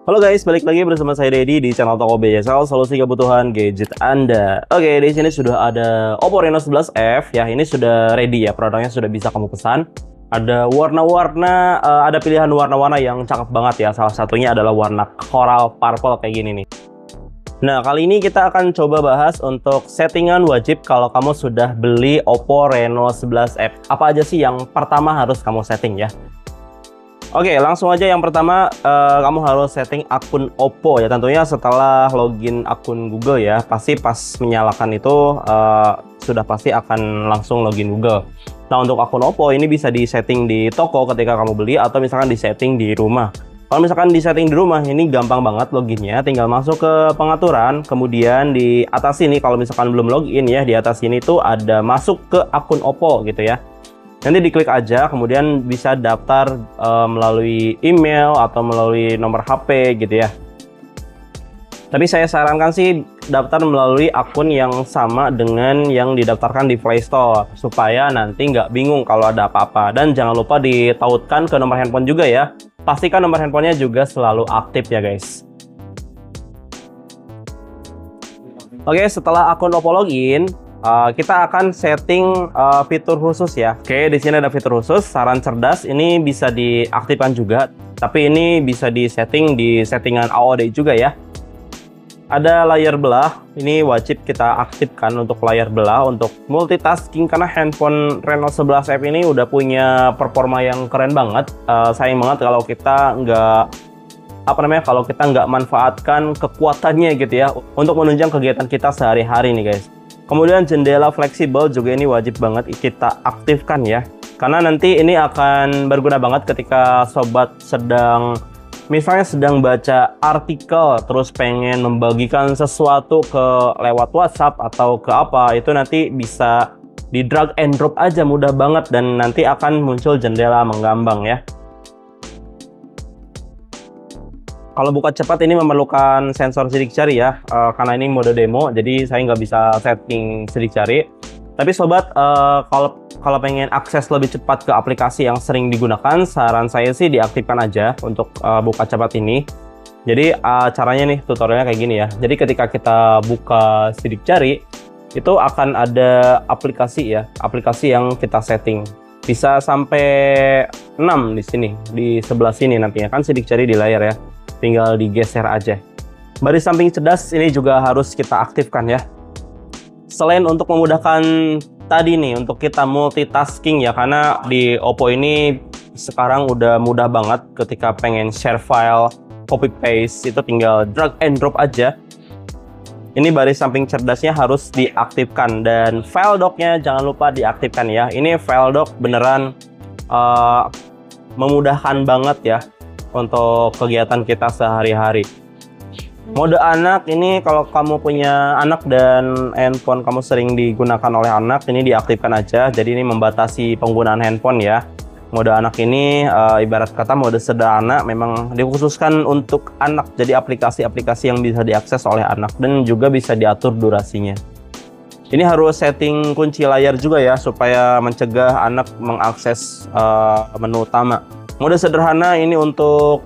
Halo guys, balik lagi bersama saya Dedi di channel Toko BJSL, solusi kebutuhan gadget Anda. Oke, di sini sudah ada Oppo Reno 11F ya. Ini sudah ready ya, produknya sudah bisa kamu pesan. Ada warna-warna, ada pilihan warna-warna yang cakep banget ya. Salah satunya adalah warna coral purple kayak gini nih. Nah, kali ini kita akan coba bahas untuk settingan wajib kalau kamu sudah beli Oppo Reno 11F. Apa aja sih yang pertama harus kamu setting ya? Oke, langsung aja yang pertama kamu harus setting akun Oppo ya. Tentunya setelah login akun Google ya, pasti pas menyalakan itu sudah pasti akan langsung login Google. Nah, untuk akun Oppo ini bisa disetting di toko ketika kamu beli atau misalkan disetting di rumah. Kalau misalkan disetting di rumah ini gampang banget loginnya, tinggal masuk ke pengaturan, kemudian di atas sini kalau misalkan belum login ya, di atas sini tuh ada masuk ke akun Oppo gitu ya. Nanti diklik aja, kemudian bisa daftar melalui email atau melalui nomor HP gitu ya. Tapi saya sarankan sih daftar melalui akun yang sama dengan yang didaftarkan di Play Store, supaya nanti nggak bingung kalau ada apa-apa. Dan jangan lupa ditautkan ke nomor handphone juga ya. Pastikan nomor handphonenya juga selalu aktif ya guys. Oke, setelah akun Oppo login, kita akan setting fitur khusus ya. Oke, di sini ada fitur khusus saran cerdas. Ini bisa diaktifkan juga, tapi ini bisa disetting di settingan AOD juga ya. Ada layar belah, ini wajib kita aktifkan untuk layar belah untuk multitasking karena handphone Reno 11F ini udah punya performa yang keren banget. Sayang banget kalau kita nggak manfaatkan kekuatannya gitu ya untuk menunjang kegiatan kita sehari-hari nih guys. Kemudian jendela fleksibel juga ini wajib banget kita aktifkan ya. Karena nanti ini akan berguna banget ketika sobat misalnya sedang baca artikel terus pengen membagikan sesuatu lewat WhatsApp atau ke apa, itu nanti bisa di drag and drop aja mudah banget dan nanti akan muncul jendela menggambang ya. Kalau buka cepat ini memerlukan sensor sidik jari ya, karena ini mode demo, jadi saya nggak bisa setting sidik jari. Tapi sobat, kalau pengen akses lebih cepat ke aplikasi yang sering digunakan, saran saya sih diaktifkan aja untuk buka cepat ini. Jadi caranya nih, tutorialnya kayak gini ya. Jadi ketika kita buka sidik jari, itu akan ada aplikasi ya, aplikasi yang kita setting. Bisa sampai 6 di sini, di sebelah sini nantinya kan sidik jari di layar ya. Tinggal digeser aja. Baris samping cerdas ini juga harus kita aktifkan ya. Selain untuk memudahkan tadi nih untuk kita multitasking ya, karena di Oppo ini sekarang udah mudah banget ketika pengen share file, copy paste itu tinggal drag and drop aja. Ini baris samping cerdasnya harus diaktifkan dan file docknya jangan lupa diaktifkan ya. Ini file dock beneran memudahkan banget ya untuk kegiatan kita sehari-hari. Mode anak ini kalau kamu punya anak dan handphone kamu sering digunakan oleh anak, ini diaktifkan aja. Jadi ini membatasi penggunaan handphone ya. Mode anak ini ibarat kata mode sederhana, memang dikhususkan untuk anak. Jadi aplikasi-aplikasi yang bisa diakses oleh anak dan juga bisa diatur durasinya. Ini harus setting kunci layar juga ya, supaya mencegah anak mengakses menu utama. Mode sederhana ini untuk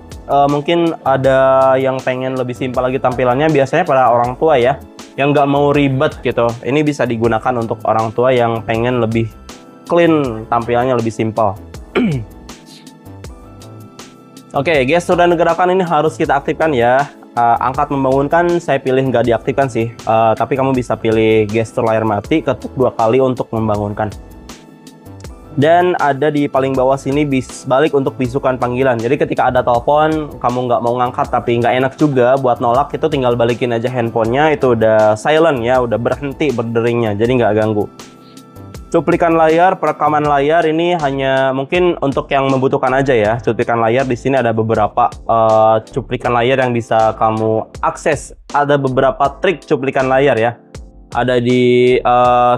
mungkin ada yang pengen lebih simpel lagi tampilannya, biasanya pada orang tua ya, yang nggak mau ribet gitu. Ini bisa digunakan untuk orang tua yang pengen lebih clean, tampilannya lebih simpel. Oke, gestur dan gerakan ini harus kita aktifkan ya. Angkat membangunkan saya pilih nggak diaktifkan sih, tapi kamu bisa pilih gestur layar mati, ketuk 2 kali untuk membangunkan. Dan ada di paling bawah sini balik untuk bisukan panggilan. Jadi ketika ada telepon kamu nggak mau ngangkat tapi nggak enak juga buat nolak, itu tinggal balikin aja handphonenya, itu udah silent ya, udah berhenti berderingnya, jadi nggak ganggu. Cuplikan layar, perekaman layar ini hanya mungkin untuk yang membutuhkan aja ya. Cuplikan layar di sini ada beberapa cuplikan layar yang bisa kamu akses. Ada beberapa trik cuplikan layar ya. Ada di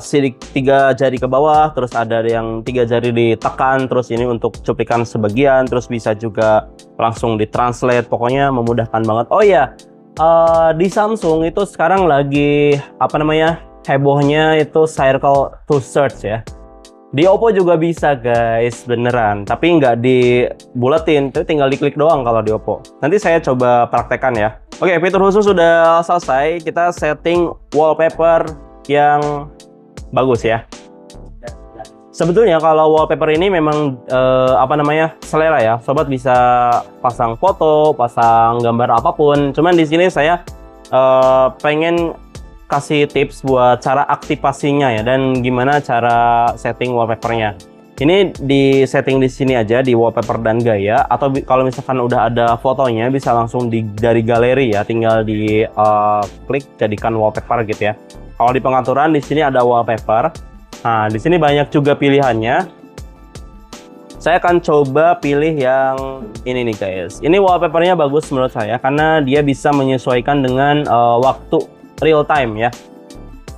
sidik 3 jari ke bawah, terus ada yang 3 jari ditekan, terus ini untuk cuplikan sebagian, terus bisa juga langsung ditranslate, pokoknya memudahkan banget. Oh ya, di Samsung itu sekarang lagi hebohnya itu circle to search ya. Di Oppo juga bisa guys, beneran. Tapi nggak dibuletin, tapi tinggal diklik doang kalau di Oppo. Nanti saya coba praktekkan ya. Oke, fitur khusus sudah selesai. Kita setting wallpaper yang bagus ya. Sebetulnya kalau wallpaper ini memang selera ya. Sobat bisa pasang foto, pasang gambar apapun. Cuman di sini saya pengen kasih tips buat cara aktivasinya ya, dan gimana cara setting wallpapernya. Ini di setting di sini aja di wallpaper dan gaya, atau kalau misalkan udah ada fotonya bisa langsung dari galeri ya, tinggal di klik jadikan wallpaper gitu ya. Kalau di pengaturan di sini ada wallpaper. Nah, di sini banyak juga pilihannya. Saya akan coba pilih yang ini nih guys. Ini wallpapernya bagus menurut saya karena dia bisa menyesuaikan dengan waktu real time ya.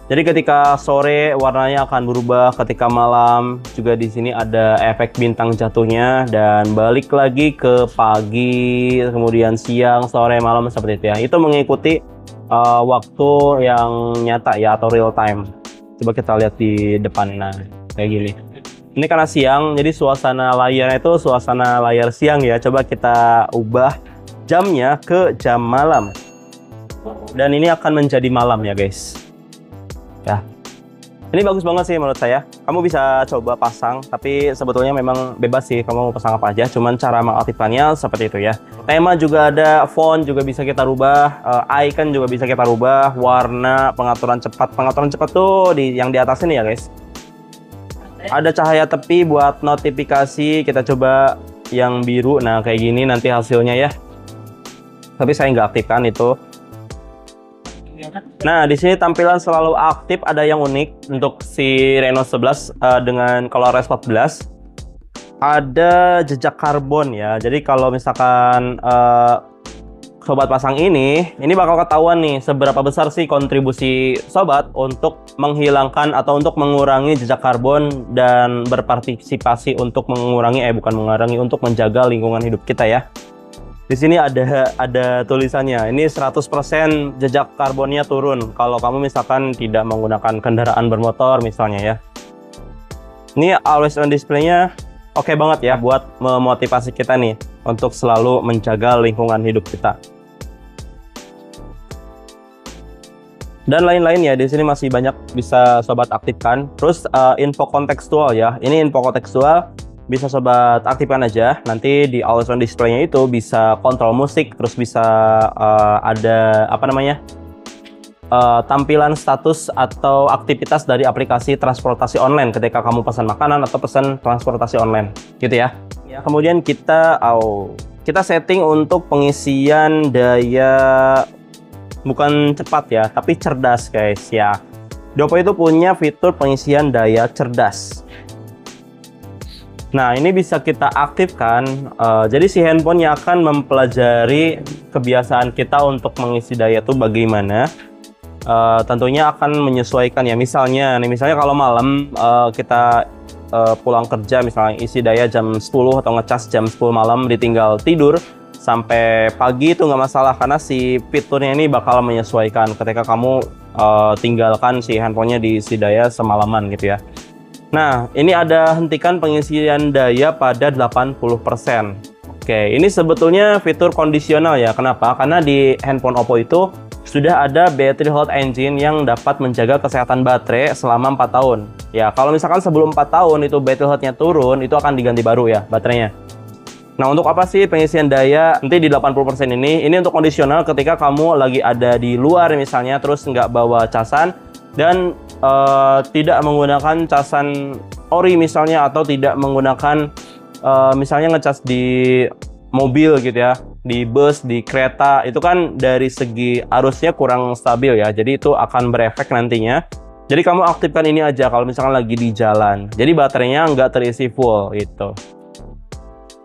Jadi ketika sore warnanya akan berubah, ketika malam juga di sini ada efek bintang jatuhnya, dan balik lagi ke pagi, kemudian siang, sore, malam seperti itu ya. Itu mengikuti waktu yang nyata ya, atau real time. Coba kita lihat di depan, nah kayak gini. Ini karena siang, jadi suasana layarnya itu suasana layar siang ya. Coba kita ubah jamnya ke jam malam. Dan ini akan menjadi malam ya guys. Ya, ini bagus banget sih menurut saya. Kamu bisa coba pasang, tapi sebetulnya memang bebas sih kamu mau pasang apa aja. Cuman cara mengaktifkannya seperti itu ya. Tema juga ada, font juga bisa kita rubah, icon juga bisa kita rubah, warna, pengaturan cepat. Pengaturan cepat tuh yang di atas ini ya guys. Ada cahaya tepi buat notifikasi. Kita coba yang biru. Nah kayak gini nanti hasilnya ya. Tapi saya nggak aktifkan itu. Nah, di sini tampilan selalu aktif. Ada yang unik untuk si Reno 11 dengan ColorOS 14. Ada jejak karbon ya. Jadi kalau misalkan sobat pasang ini bakal ketahuan nih seberapa besar sih kontribusi sobat untuk menghilangkan atau untuk mengurangi jejak karbon dan berpartisipasi untuk untuk menjaga lingkungan hidup kita ya. Di sini ada tulisannya. Ini 100% jejak karbonnya turun kalau kamu misalkan tidak menggunakan kendaraan bermotor misalnya ya. Ini always on display-nya oke banget ya buat memotivasi kita nih untuk selalu menjaga lingkungan hidup kita. Dan lain-lain ya, di sini masih banyak bisa sobat aktifkan. Terus info kontekstual ya. Ini info kontekstual bisa sobat aktifkan aja. Nanti di always on display-nya itu bisa kontrol musik, terus bisa ada tampilan status atau aktivitas dari aplikasi transportasi online ketika kamu pesan makanan atau pesan transportasi online gitu ya. Kemudian kita setting untuk pengisian daya, bukan cepat ya, tapi cerdas guys ya. Oppo itu punya fitur pengisian daya cerdas. Nah, ini bisa kita aktifkan. Jadi si handphone yang akan mempelajari kebiasaan kita untuk mengisi daya itu bagaimana. Tentunya akan menyesuaikan ya. Misalnya kalau malam kita pulang kerja, misalnya isi daya jam 10 atau ngecas jam 10 malam, ditinggal tidur sampai pagi itu nggak masalah, karena si fiturnya ini bakal menyesuaikan ketika kamu tinggalkan si handphonenya diisi daya semalaman gitu ya. Nah, ini ada hentikan pengisian daya pada 80%. Oke, ini sebetulnya fitur kondisional ya. Kenapa? Karena di handphone Oppo itu sudah ada battery health engine yang dapat menjaga kesehatan baterai selama 4 tahun. Ya, kalau misalkan sebelum 4 tahun itu battery health-nya turun, itu akan diganti baru ya baterainya. Nah, untuk apa sih pengisian daya nanti di 80% ini? Ini untuk kondisional ketika kamu lagi ada di luar misalnya, terus nggak bawa casan, dan tidak menggunakan casan ori misalnya, atau tidak menggunakan misalnya ngecas di mobil gitu ya, di bus, di kereta, itu kan dari segi arusnya kurang stabil ya, jadi itu akan berefek nantinya. Jadi kamu aktifkan ini aja kalau misalkan lagi di jalan, jadi baterainya nggak terisi full gitu.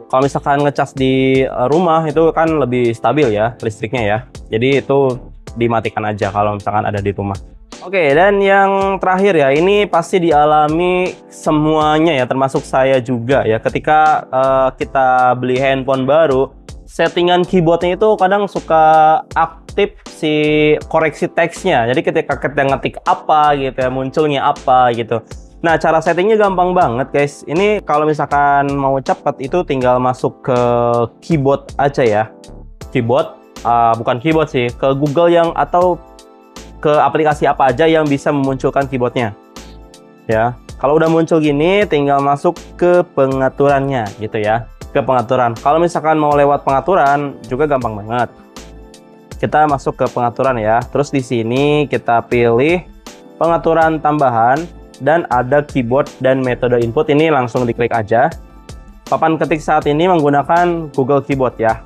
Kalau misalkan ngecas di rumah itu kan lebih stabil ya listriknya ya, jadi itu dimatikan aja kalau misalkan ada di rumah. Oke, dan yang terakhir ya, ini pasti dialami semuanya ya, termasuk saya juga ya. Ketika kita beli handphone baru, settingan keyboardnya itu kadang suka aktif si koreksi teksnya. Jadi ketika kita ngetik apa gitu ya, munculnya apa gitu. Nah, cara settingnya gampang banget guys. Ini kalau misalkan mau cepat itu tinggal masuk ke keyboard aja ya. Keyboard, bukan keyboard sih, ke Google yang atau ke aplikasi apa aja yang bisa memunculkan keyboardnya. Ya, kalau udah muncul gini, tinggal masuk ke pengaturannya gitu ya. Ke pengaturan. Kalau misalkan mau lewat pengaturan juga gampang banget. Kita masuk ke pengaturan ya. Terus di sini kita pilih pengaturan tambahan dan ada keyboard dan metode input, ini langsung diklik aja. Papan ketik saat ini menggunakan Google Keyboard ya.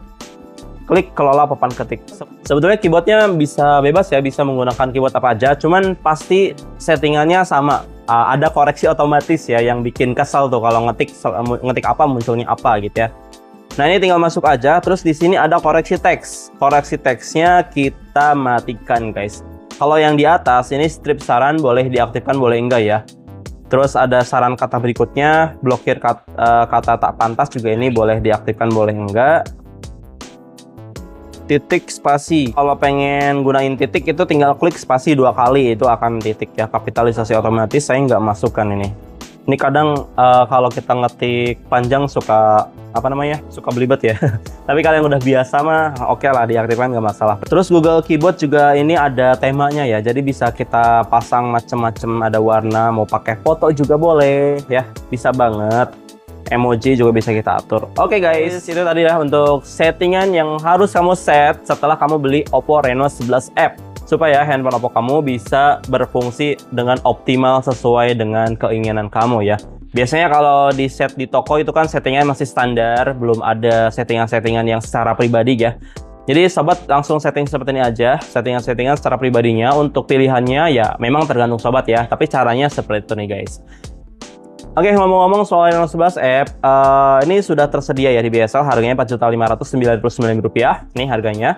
Klik kelola papan ketik. Sebetulnya keyboardnya bisa bebas ya, bisa menggunakan keyboard apa aja. Cuman pasti settingannya sama. Ada koreksi otomatis ya yang bikin kesal tuh kalau ngetik apa munculnya apa gitu ya. Nah, ini tinggal masuk aja. Terus di sini ada koreksi teks. Koreksi teksnya kita matikan guys. Kalau yang di atas ini strip saran boleh diaktifkan boleh enggak ya. Terus ada saran kata berikutnya, blokir kata tak pantas juga ini boleh diaktifkan boleh enggak. Titik spasi, kalau pengen gunain titik itu tinggal klik spasi 2 kali, itu akan titik ya. Kapitalisasi otomatis saya nggak masukkan ini. Ini kadang kalau kita ngetik panjang suka suka belibet ya. Tapi kalian udah biasa mah oke lah, diaktifkan nggak masalah. Terus Google Keyboard juga ini ada temanya ya, jadi bisa kita pasang macem-macem, ada warna, mau pakai foto juga boleh ya, bisa banget. Emoji juga bisa kita atur. Oke guys, itu tadi ya untuk settingan yang harus kamu set setelah kamu beli Oppo Reno 11F, supaya handphone Oppo kamu bisa berfungsi dengan optimal sesuai dengan keinginan kamu ya. Biasanya kalau di set di toko itu kan settingan masih standar, belum ada settingan-settingan yang secara pribadi ya. Jadi sobat langsung setting seperti ini aja, settingan-settingan secara pribadinya. Untuk pilihannya ya memang tergantung sobat ya, tapi caranya seperti itu nih guys. Oke, ngomong-ngomong soal Reno 11F, ini sudah tersedia ya di BSL, harganya Rp4.599. Ini harganya.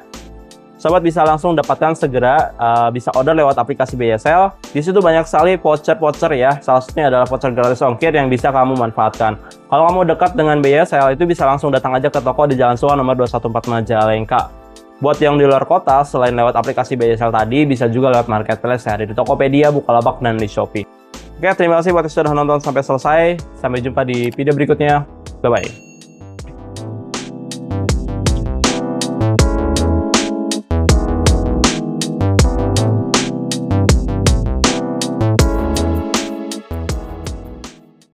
Sobat bisa langsung dapatkan segera, bisa order lewat aplikasi BSL. Di situ banyak sekali voucher-voucher ya. Salah satunya adalah voucher gratis ongkir yang bisa kamu manfaatkan. Kalau kamu dekat dengan BSL itu bisa langsung datang aja ke toko di Jalan Suwa nomor 214 Majalengka. Buat yang di luar kota, selain lewat aplikasi BSL tadi, bisa juga lewat marketplace ya, di Tokopedia, Bukalapak, dan di Shopee. Oke, terima kasih buat yang sudah nonton sampai selesai. Sampai jumpa di video berikutnya. Bye-bye.